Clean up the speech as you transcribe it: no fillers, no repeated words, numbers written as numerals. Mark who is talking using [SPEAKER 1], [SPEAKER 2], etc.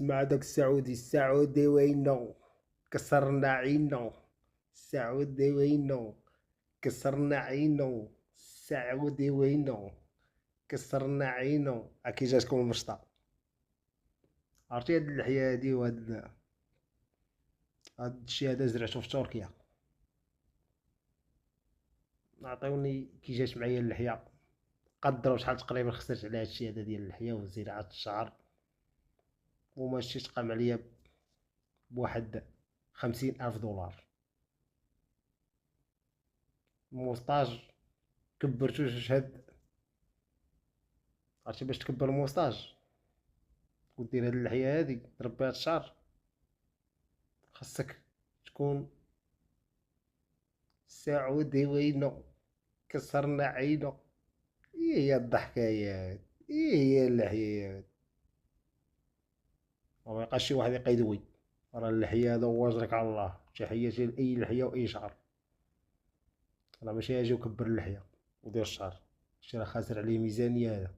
[SPEAKER 1] اسمع داك السعودي وينو كسرنا عينو. السعودي وينو كسرنا عينو. السعودي وينو كسرنا عينو. كي جاتكم المشطة؟ عرفتي هاد اللحية هادي هاد الشي هذا زرعتو في تركيا. عطيوني كي جات معايا اللحية، قدروا شحال تقريبا خسرت على هادشي هذا ديال اللحية وزراعة الشعر، وماشي تقام عليا بواحد 50,000 دولار. موسطاج كبرتو شحال؟ عرفتي باش تكبر موسطاج ودير هاد اللحية هادي تربي هاد الشعر، خاصك تكون سعودي وينو كسرنا عينو. ايه هي الضحكايات، ايه هي اللحيات. وما يبقاش شي واحد يقيدوي، راه اللحية هذا هو واجرك على الله. تحياتي لأي لحية وأي شعر. راه ماشي اجي وكبر اللحية ودير الشعر، شي راه خاسر عليه ميزانية هذا.